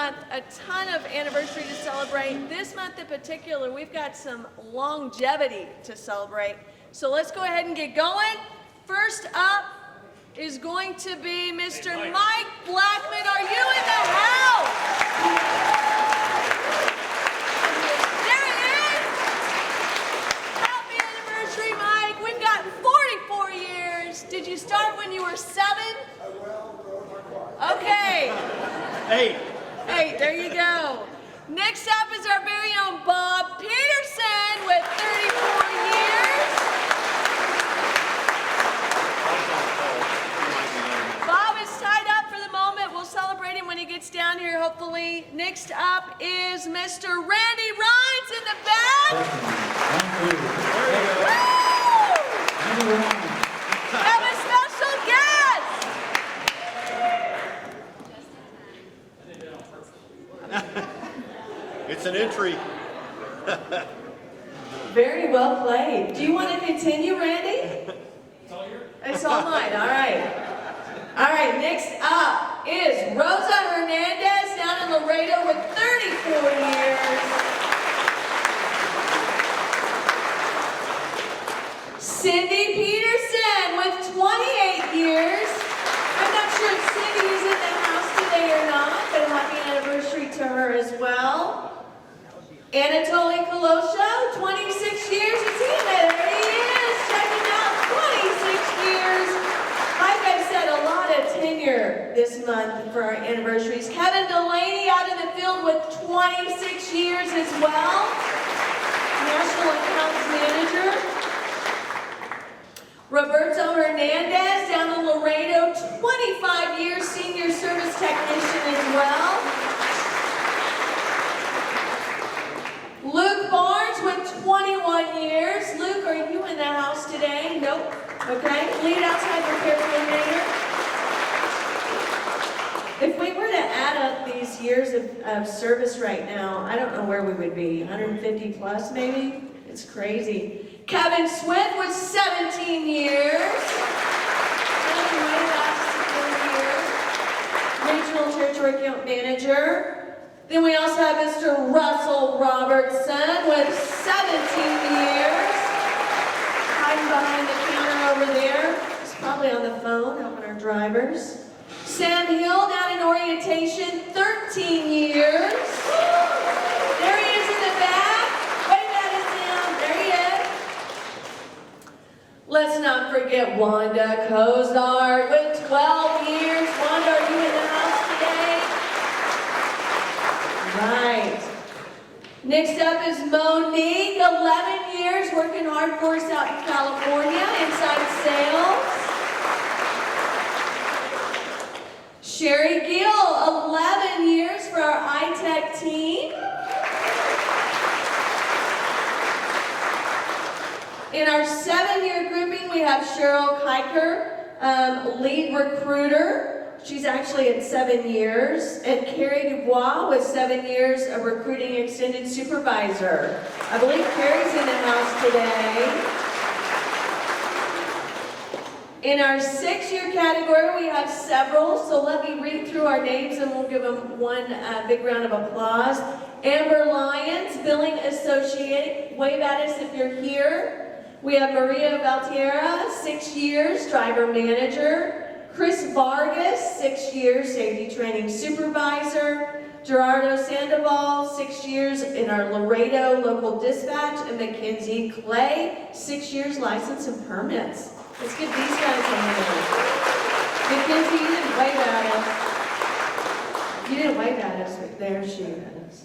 month a ton of anniversary to celebrate. This month in particular, we've got some longevity to celebrate. So let's go ahead and get going. First up is going to be Mr. Mike Blackman. Are you in the house? There he is. Happy anniversary, Mike. We've got 44 years. Did you start when you were 7? Okay. Hey, there you go. Next up is our very own Bob Peterson with 34 years. Bob is tied up for the moment. We'll celebrate him when he gets down here, hopefully. Next up is Mr. Randy Rhines in the back. Woo! Have a special guest. it's an entry. Very well played. Do you want to continue, Randy? It's all yours. It's all mine. All right. All right. Next up is Rosa Hernandez down in Laredo with 34 years. Cindy Peterson with 28 years. I'm not sure if Cindy is in the house today or not, but happy anniversary to her as well. Anatoly Kolosha, 26 years. It's him. There he is. Check him out. 26 years. Like I said, a lot of tenure this month for our anniversaries. Kevin Delaney out in the field with 26 years as well. National Accounts Manager. Roberto Hernandez down in Laredo, 25 years, Senior Service Technician as well. Luke Barnes with 21 years. Luke, are you in the house today? Nope. Okay. Lead outside repair coordinator. If we were to add up these years of service right now, I don't know where we would be. 150 plus maybe? It's crazy. Kevin Swift with 17 years. Regional Territory Account Manager. Then we also have Mr. Russell Robertson with 17 years. Hiding behind the counter over there. He's probably on the phone helping our drivers. Sam Hill down in orientation, 13 years. There he is in the back. Wave at us, Sam. There he is. Let's not forget Wanda Cozart with 12 years. Wanda, are you in the house today? Right. Next up is Monique, 11 years, working hard for us out in California, inside sales. Sherry Gill, 11 years for our iTech team. In our 7-year grouping, we have Cheryl Kiker, lead recruiter. She's actually at 7 years. And Carrie Dubois with 7 years, a recruiting extended supervisor. I believe Carrie's in the house today. In our 6-year category, we have several, so let me read through our names and we'll give them one big round of applause. Amber Lyons, Billing Associate, wave at us if you're here. We have Maria Valtierra, 6 years, Driver Manager. Chris Vargas, 6 years, Safety Training Supervisor. Gerardo Sandoval, 6 years in our Laredo Local Dispatch. And Mackenzie Clay, 6 years, License and Permits. Let's give these guys a hand. Mackenzie, you didn't wave at us. You didn't wave at us, but there she is.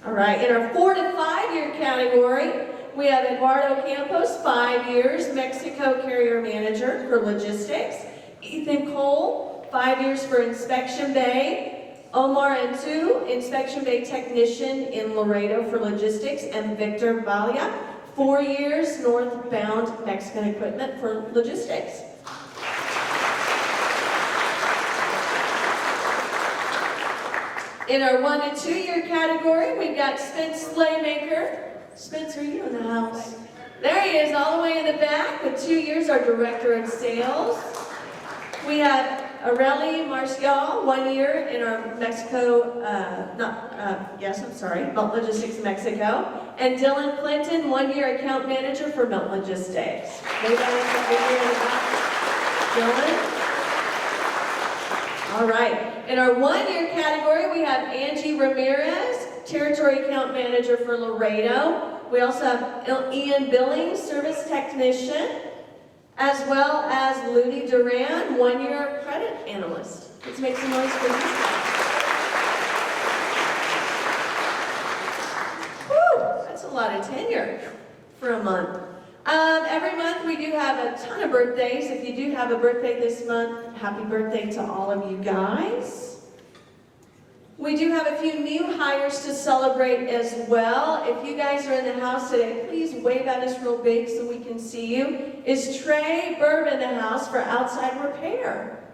All right, in our 4 to 5-year category, we have Eduardo Campos, 5 years, Mexico Carrier Manager for Logistics. Ethan Cole, 5 years for Inspection Bay. Omar Antu, Inspection Bay Technician in Laredo for Logistics. And Victor Valia, 4 years, northbound Mexican equipment for Logistics. In our 1 to 2-year category, we've got Spence Slaymaker. Spence, are you in the house? There he is, all the way in the back. With 2 years, our Director of Sales. We have Areli Marcial, 1 year in our Mexico, Melton Logistics Mexico. And Dylan Clinton, 1 year account manager for Melton Logistics. Maybe I have a figure in the back. Dylan? All right. In our 1 year category, we have Angie Ramirez, territory account manager for Laredo. We also have Ian Billings, service technician, as well as Ludi Duran, 1 year credit analyst. Let's make some noise for these guys. Whew, that's a lot of tenure for a month. Every month we do have a ton of birthdays. If you do have a birthday this month, happy birthday to all of you guys. We do have a few new hires to celebrate as well. If you guys are in the house today, please wave at us real big so we can see you. Is Trey Burb in the house for outside repair?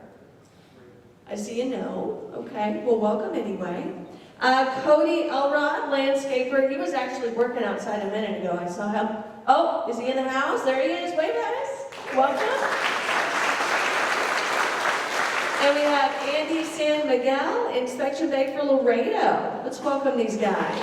I see you no. Okay, well, welcome anyway. Cody Elrod, landscaper. He was actually working outside a minute ago. I saw him. Oh, is he in the house? There he is. Wave at us. Welcome. And we have Andy San Miguel, Inspection Bay for Laredo. Let's welcome these guys.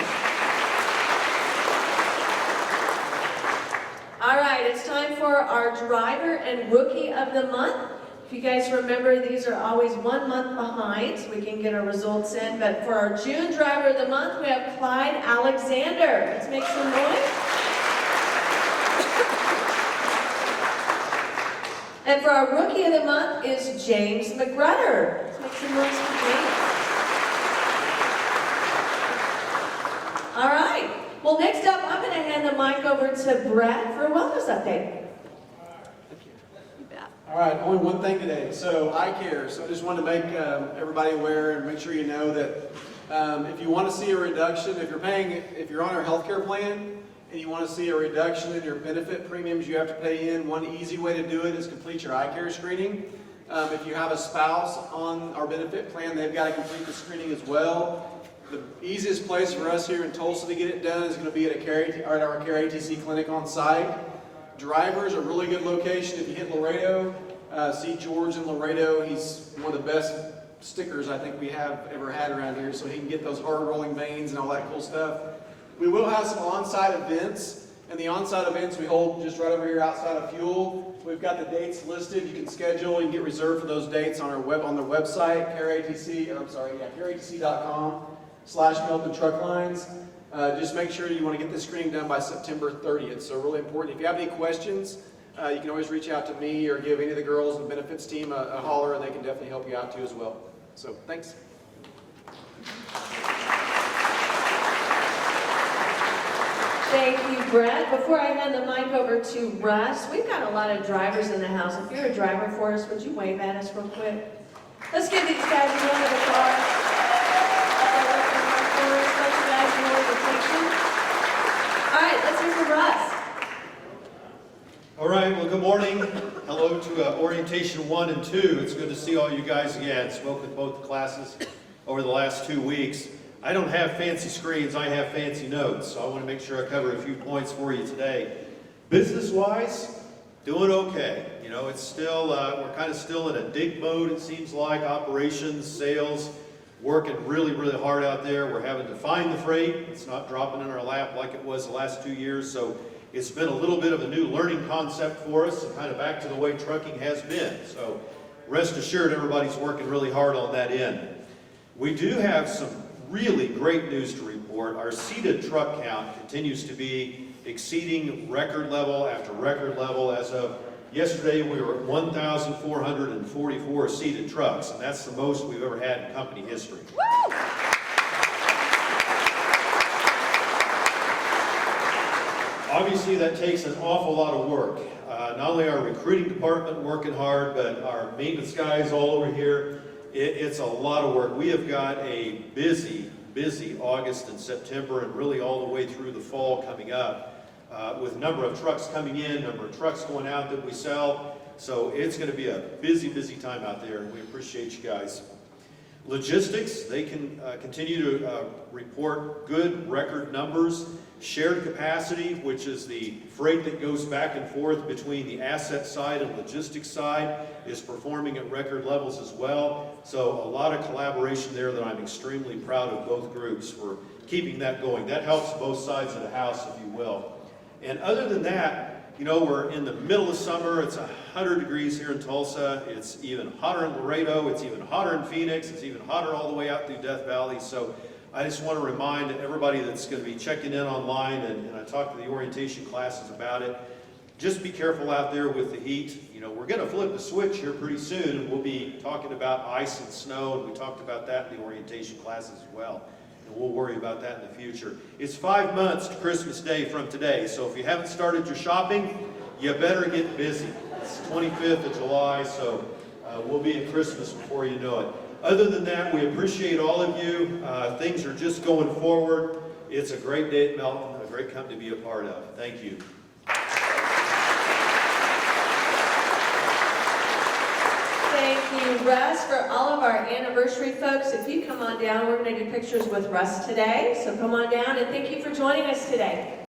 All right, it's time for our driver and rookie of the month. If you guys remember, these are always 1 month behind, so we can get our results in. But for our June driver of the month, we have Clyde Alexander. Let's make some noise. And for our rookie of the month is James McGrutter. Let's make some noise for James. All right. Well, next up, I'm going to hand the mic over to Brett for a wellness update. All right, only one thing today. So eye care. So I just wanted to make everybody aware and make sure you know that if you want to see a reduction, if you're on our healthcare plan and you want to see a reduction in your benefit premiums you have to pay in, one easy way to do it is complete your eye care screening. If you have a spouse on our benefit plan, they've got to complete the screening as well. The easiest place for us here in Tulsa to get it done is going to be at our Care ATC clinic on site. Drivers, a really good location. If you hit Laredo, see George in Laredo. He's one of the best stickers I think we have ever had around here, so he can get those hard rolling veins and all that cool stuff. We will have some on-site events, and the on-site events we hold just right over here outside of Fuel. We've got the dates listed. You can schedule. You can get reserved for those dates on the website, careatc.com/Melton Truck Lines. Just make sure you want to get this screening done by September 30th. So really important. If you have any questions, you can always reach out to me or give any of the girls in the benefits team a holler, and they can definitely help you out too as well. So thanks. Thank you, Brett. Before I hand the mic over to Russ, we've got a lot of drivers in the house. If you're a driver for us, would you wave at us real quick? Let's give these guys a round of applause. All right, let's hear from Russ. All right, well, good morning. Hello to Orientation 1 and 2. It's good to see all you guys again. Spoke with both the classes over the last 2 weeks. I don't have fancy screens, I have fancy notes, so I want to make sure I cover a few points for you today. Business-wise, doing okay. You know, it's still, we're kind of still in a dig mode, it seems like. Operations, sales, working really, really hard out there. We're having to find the freight. It's not dropping in our lap like it was the last 2 years, so it's been a little bit of a new learning concept for us, and kind of back to the way trucking has been. So rest assured, everybody's working really hard on that end. We do have some really great news to report. Our seated truck count continues to be exceeding record level after record level. As of yesterday, we were at 1,444 seated trucks, and that's the most we've ever had in company history. Woo! Obviously, that takes an awful lot of work. Not only our recruiting department working hard, but our maintenance guys all over here. It's a lot of work. We have got a busy August and September, and really all the way through the fall coming up, with a number of trucks coming in, number of trucks going out that we sell. So it's going to be a busy time out there, and we appreciate you guys. Logistics, they can continue to report good record numbers. Shared capacity, which is the freight that goes back and forth between the asset side and logistics side, is performing at record levels as well. So a lot of collaboration there that I'm extremely proud of both groups for keeping that going. That helps both sides of the house, if you will. And other than that, you know, we're in the middle of summer. It's 100 degrees here in Tulsa. It's even hotter in Laredo. It's even hotter in Phoenix. It's even hotter all the way out through Death Valley. So I just want to remind everybody that's going to be checking in online, and I talked to the orientation classes about it, just be careful out there with the heat. You know, we're going to flip the switch here pretty soon, and we'll be talking about ice and snow, and we talked about that in the orientation classes as well. And we'll worry about that in the future. It's 5 months to Christmas Day from today, so if you haven't started your shopping, you better get busy. It's 25th of July, so we'll be at Christmas before you know it. Other than that, we appreciate all of you. Things are just going forward. It's a great day at Melton, a great company to be a part of. Thank you. Thank you, Russ. For all of our anniversary folks, if you come on down, we're going to do pictures with Russ today. So come on down, and thank you for joining us today.